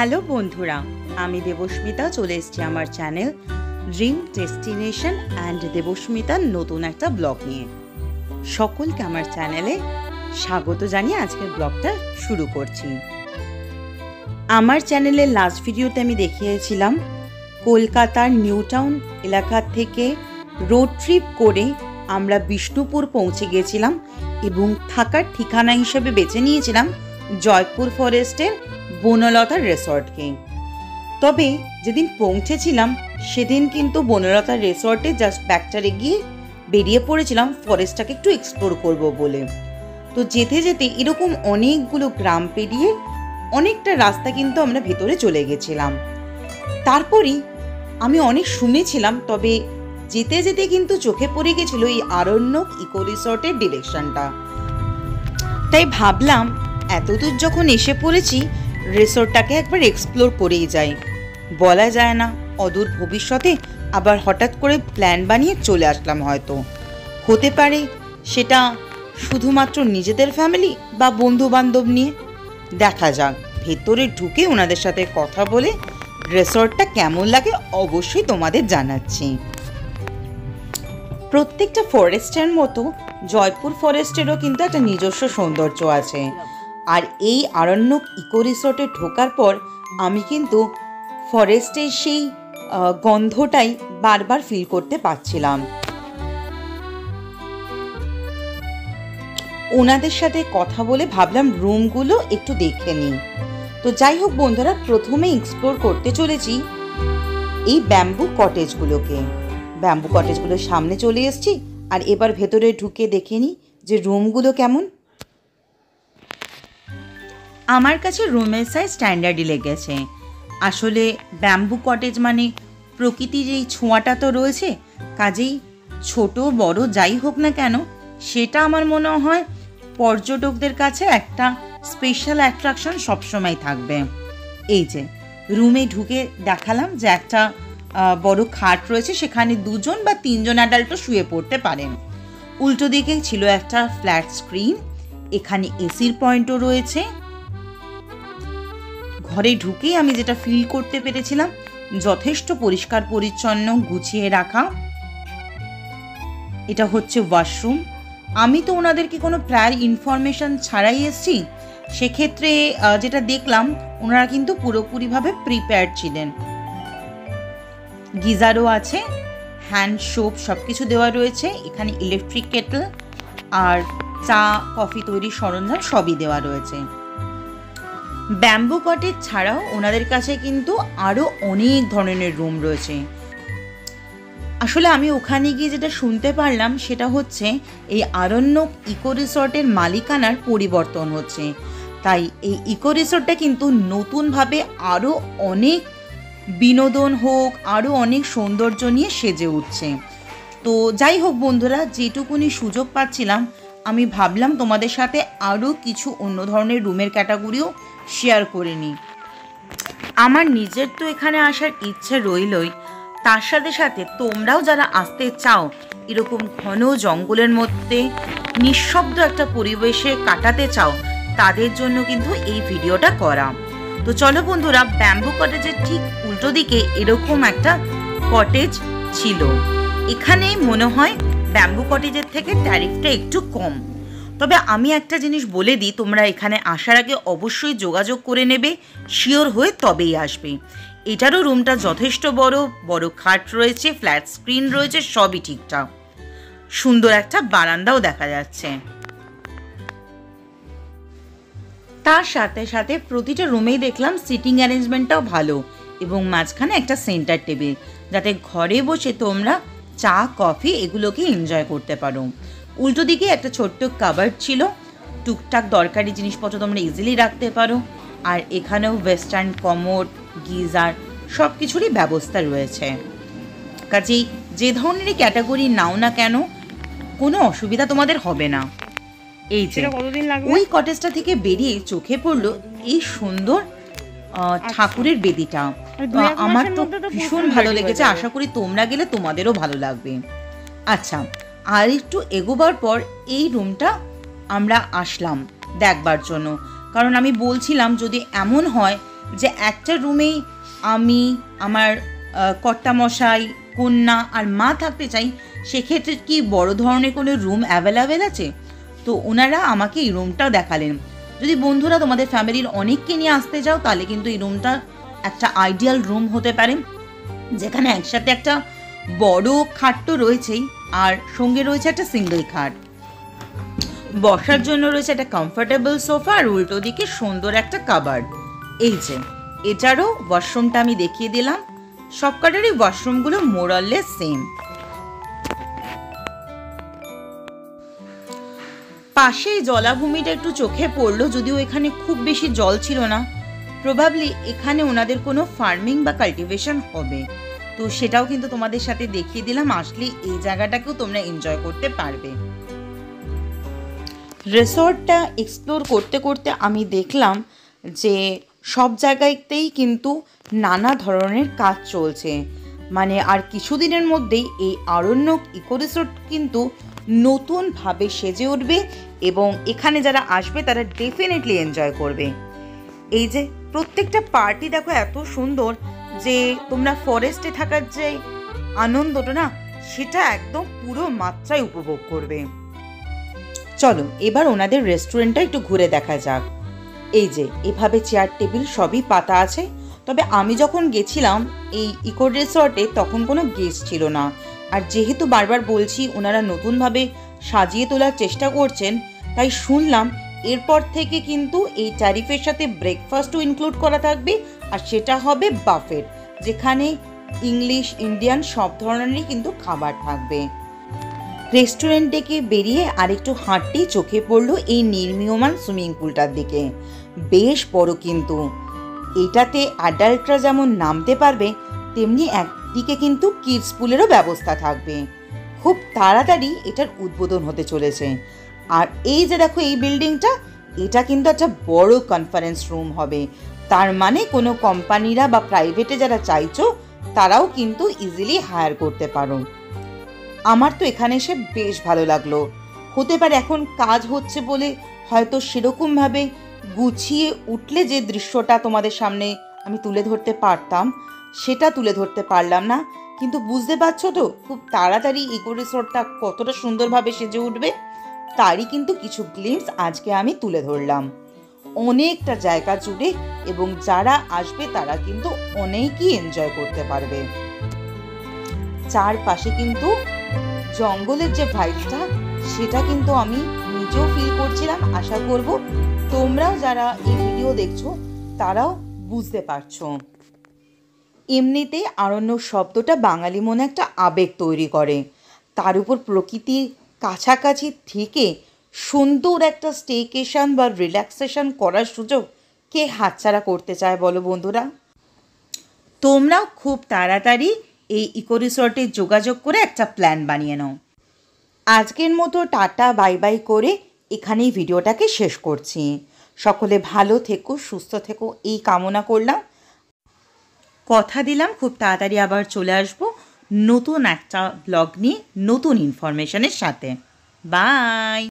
Hello বন্ধুরা, আমি দেবস্মিতা চলে এসেছি আমার চ্যানেল ড্রিম ডেস্টিনেশন অ্যান্ড দেবস্মিতার নতুন একটা ব্লগ নিয়ে। সকলকে আমার চ্যানেলে স্বাগত জানিয়ে আজকের ব্লগটা শুরু করছি। আমার চ্যানেলের লাস্ট ভিডিওতে আমি দেখিয়েছিলাম কলকাতার নিউ টাউন এলাকা থেকে রোড ট্রিপ করে আমরা বিষ্ণুপুর পৌঁছে গিয়েছিলাম এবং থাকার ঠিকানা হিসেবে বেছে নিয়েছিলাম জয়পুর ফরেস্টের বনলতার রিসর্টকে। তবে যেদিন পৌঁছেছিলাম সেদিন কিন্তু বনলতার রিসর্টে জাস্ট ব্যাকটারে গিয়ে বেরিয়ে পড়েছিলাম ফরেস্টটাকে একটু এক্সপ্লোর করব বলে। তো যেতে যেতে এরকম অনেকগুলো গ্রাম পেরিয়ে অনেকটা রাস্তা কিন্তু আমরা ভেতরে চলে গেছিলাম। তারপরই আমি অনেক শুনেছিলাম, তবে যেতে যেতে কিন্তু চোখে পড়ে গেছিল এই আরণ্যক ইকো রিসর্টের ডিরেকশনটা। তাই ভাবলাম এতদূর যখন এসে পড়েছি রিসর্টটাকে একবার এক্সপ্লোর করেই যাই। বলা যায় না, অদূর ভবিষ্যতে আবার হঠাৎ করে প্ল্যান বানিয়ে চলে আসলাম, হয়তো হতে পারে সেটা শুধুমাত্র নিজেদের ফ্যামিলি বা বন্ধু বান্ধব নিয়ে। দেখা যাক, ভেতরে ঢুকে ওনাদের সাথে কথা বলে রিসর্টটা কেমন লাগে অবশ্যই তোমাদের জানাচ্ছি। প্রত্যেকটা ফরেস্টের মতো জয়পুর ফরেস্টেরও কিন্তু একটা নিজস্ব সৌন্দর্য আছে। আর এই আরণ্যক ইকো রিসর্টে ঢোকার পর আমি কিন্তু ফরেস্টের সেই গন্ধটাই বারবার ফিল করতে পারছিলাম। ওনাদের সাথে কথা বলে ভাবলাম রুমগুলো একটু দেখে নিই। তো যাই হোক বন্ধুরা, প্রথমে এক্সপ্লোর করতে চলেছি এই ব্যাম্বু কটেজগুলোকে। ব্যাম্বু কটেজগুলোর সামনে চলে এসেছি আর এবার ভেতরে ঢুকে দেখে নিই যে রুমগুলো কেমন। আমার কাছে রুমের সাইজ স্ট্যান্ডার্ডই লেগেছে। আসলে ব্যাম্বু কটেজ মানে প্রকৃতির এই ছোঁয়াটা তো রয়েছে, কাজেই ছোট বড় যাই হোক না কেন সেটা আমার মনে হয় পর্যটকদের কাছে একটা স্পেশাল অ্যাট্রাকশন সবসময় থাকবে। এই যে রুমে ঢুকে দেখালাম যে একটা বড় খাট রয়েছে, সেখানে 2 জন বা 3 জন অ্যাডাল্টও শুয়ে পড়তে পারেন। উল্টো দিকে ছিল একটা ফ্ল্যাট স্ক্রিন, এখানে এসির পয়েন্টও রয়েছে। ঘরে ঢুকেই আমি যেটা ফিল করতে পেরেছিলাম যথেষ্ট পরিষ্কার পরিচ্ছন্ন, গুছিয়ে রাখা। এটা হচ্ছে ওয়াশরুম। আমি তো ওনাদেরকে কোনো প্রায়র ইনফরমেশন ছাড়াই এসেছি, সেক্ষেত্রে যেটা দেখলাম ওনারা কিন্তু পুরোপুরিভাবে প্রিপেয়ার্ড ছিলেন। গিজারও আছে, হ্যান্ড সোপ সব কিছু দেওয়া রয়েছে। এখানে ইলেকট্রিক কেটল আর চা কফি তৈরির সরঞ্জাম সবই দেওয়া রয়েছে। ব্যাম্বু কটেজ ছাড়াও ওনাদের কাছে কিন্তু আরও অনেক ধরনের রুম রয়েছে। আসলে আমি ওখানে গিয়ে যেটা শুনতে পারলাম সেটা হচ্ছে এই আরণ্যক ইকো রিসর্টের মালিকানার পরিবর্তন হচ্ছে, তাই এই ইকো রিসর্টটা কিন্তু নতুনভাবে আরও অনেক বিনোদন হোক, আরও অনেক সৌন্দর্য নিয়ে সেজে উঠছে। তো যাই হোক বন্ধুরা, যেটুকুনি সুযোগ পাচ্ছিলাম আমি ভাবলাম তোমাদের সাথে আরও কিছু অন্য ধরনের রুমের ক্যাটাগরিও শেয়ার করে নিই। আমার নিজের তো এখানে আসার ইচ্ছে রইলই, তার সাথে সাথে তোমরাও যারা আসতে চাও, এরকম ঘন জঙ্গলের মধ্যে নিঃশব্দ একটা পরিবেশে কাটাতে চাও, তাদের জন্য কিন্তু এই ভিডিওটা করা। তো চলো বন্ধুরা, ব্যাম্বু কটেজের ঠিক উল্টো দিকে এরকম একটা কটেজ ছিল। এখানে মনে হয় ব্যাম্বু কটেজের থেকে ট্যারিফটা একটু কম। তবে আমি একটা জিনিস বলে দিই, তোমরা এখানে আসার আগে অবশ্যই যোগাযোগ করে নেবে, শিওর হয়ে তবেই আসবে। এটারও রুমটা যথেষ্ট বড়, বড় খাট রয়েছে, ফ্ল্যাট স্ক্রিন রয়েছে, সবই ঠিকঠাক। সুন্দর একটা বারান্দাও দেখা যাচ্ছে। তার সাথে সাথে প্রতিটা রুমেই দেখলাম সিটিং অ্যারেঞ্জমেন্টটাও ভালো এবং মাঝখানে একটা সেন্টার টেবিল, যাতে ঘরে বসে তোমরা চা কফি এগুলোকে এনজয় করতে পারো। উল্টো দিকে একটা ছোট্ট কাবার্ড ছিল, টুকটাক দরকারি জিনিসপত্র তোমরা ইজিলি রাখতে পারো। আর এখানেও ওয়েস্টার্ন কমোড, গিজার সব কিছুরই ব্যবস্থা রয়েছে। কাজেই যে ধরনেরই ক্যাটাগরি নাও না কেন কোনো অসুবিধা তোমাদের হবে না। এই যে ওই কটেজটা থেকে বেরিয়ে চোখে পড়লো এই সুন্দর ঠাকুরের বেদিটা। আমার তো ভীষণ ভালো লেগেছে, আশা করি তোমরা গেলে তোমাদেরও ভালো লাগবে। আচ্ছা, আর একটু এগোবার পর এই রুমটা আমরা আসলাম দেখবার জন্য, কারণ আমি বলছিলাম যদি এমন হয় যে একটা রুমেই আমি, আমার কর্তামশাই, কন্যা আর মা থাকতে চাই, সেক্ষেত্রে কি বড় ধরনের কোনো রুম অ্যাভেলেবেল আছে? তো ওনারা আমাকে এই রুমটা দেখালেন। যদি বন্ধুরা তোমাদের ফ্যামিলির অনেককে নিয়ে আসতে যাও, তাহলে কিন্তু এই রুমটা একটা আইডিয়াল রুম হতে পারে, যেখানে একসাথে একটা বড় খাট তো রয়েছেই, আর সঙ্গে রয়েছে একটা সিঙ্গেল খাট, বসার জন্য রয়েছে একটা কমফোর্টেবল সোফা, আর উল্টো দিকে সুন্দর একটা কাবার্ড। এই যে এটারও ওয়াশরুমটা আমি দেখিয়ে দিলাম। সবকটারই ওয়াশরুমগুলো মোরাললেস সেম। পাশেই জলাভূমিটা একটু চোখে পড়লো, যদিও এখানে খুব বেশি জল ছিল না। প্রবাবলি এখানে ওনাদের কোনো ফার্মিং বা কাল্টিভেশন হবে, তো সেটাও কিন্তু তোমাদের সাথে দেখিয়ে দিলাম। আসলে এই জায়গাটাকেও তোমরা এনজয় করতে পারবে। রিসর্টটা এক্সপ্লোর করতে করতে আমি দেখলাম যে সব জায়গাতেই কিন্তু নানা ধরনের কাজ চলছে। মানে আর কিছুদিনের মধ্যেই এই আরণ্যক ইকো রিসর্ট কিন্তু নতুনভাবে সেজে উঠবে, এবং এখানে যারা আসবে তারা ডেফিনেটলি এনজয় করবে। এই যে প্রত্যেকটা পার্টি দেখো এত সুন্দর, যে তোমরা ফরেস্টে থাকার যে আনন্দটা না, সেটা একদম পুরো মাত্রায় উপভোগ করবে। চলো এবার ওনাদের রেস্টুরেন্টটা একটু ঘুরে দেখা যাক। এই যে এভাবে চেয়ার টেবিল সবই পাতা আছে। তবে আমি যখন গেছিলাম এই ইকো রিসর্টে, তখন কোনো গেস্ট ছিল না। আর যেহেতু বারবার বলছি ওনারা নতুনভাবে সাজিয়ে তোলার চেষ্টা করছেন, তাই শুনলাম এরপর থেকে কিন্তু এই ট্যারিফের সাথে ব্রেকফাস্টও ইনক্লুড করা থাকবে, আর সেটা হবে বাফেট, যেখানে ইংলিশ ইন্ডিয়ান সব ধরনেরই কিন্তু খাবার থাকবে। রেস্টুরেন্ট থেকে বেরিয়ে আরেকটু হাঁটতেই চোখে পড়লো এই নির্মীয়মান সুইমিং পুলটার দিকে। বেশ বড় কিন্তু। এটাতে অ্যাডাল্টরা যেমন নামতে পারবে, তেমনি একদিকে কিন্তু কিডস পুলেরও ব্যবস্থা থাকবে। খুব তাড়াতাড়ি এটার উদ্বোধন হতে চলেছে। আর এই যে দেখো এই বিল্ডিংটা, এটা কিন্তু একটা বড় কনফারেন্স রুম হবে। তার মানে কোনো কোম্পানিরা বা প্রাইভেটে যারা চাইছো, তারাও কিন্তু ইজিলি হায়ার করতে পারো। আমার তো এখানে এসে বেশ ভালো লাগলো। হতে পারে এখন কাজ হচ্ছে বলে হয়তো সেরকমভাবে গুছিয়ে উঠলে যে দৃশ্যটা তোমাদের সামনে আমি তুলে ধরতে পারতাম, সেটা তুলে ধরতে পারলাম না। কিন্তু বুঝতে পারছো তো খুব তাড়াতাড়ি ইকো রিসর্টটা কতটা সুন্দরভাবে সেজে উঠবে, তারই কিন্তু কিছু গ্লিম্পস আজকে আমি তুলে ধরলাম অনেকটা জায়গা জুড়ে, এবং যারা আসবে তারা কিন্তু অনেকই এনজয় করতে পারবে। চারপাশে কিন্তু জঙ্গলের যে ভাইবটা, সেটা কিন্তু আমি নিজেও ফিল করছিলাম। আশা করব তোমরাও যারা এই ভিডিও দেখছো তারাও বুঝতে পারছো। এমনিতে আরণ্য শব্দটা বাঙালি মনে একটা আবেগ তৈরি করে, তার উপর প্রকৃতির কাছাকাছি থেকে সুন্দর একটা স্টেকেশন বা রিল্যাক্সেশন করার সুযোগ কে হাতছাড়া করতে চায় বলো বন্ধুরা? তোমরাও খুব তাড়াতাড়ি এই ইকো রিসর্টে যোগাযোগ করে একটা প্ল্যান বানিয়ে নাও। আজকের মতো টাটা বাই বাই করে এখানেই ভিডিওটাকে শেষ করছি। সকলে ভালো থেকো, সুস্থ থেকো, এই কামনা করলাম। কথা দিলাম খুব তাড়াতাড়ি আবার চলে আসবো নতুন একটা ব্লগ নিয়ে, নতুন ইনফরমেশনের সাথে। বাই।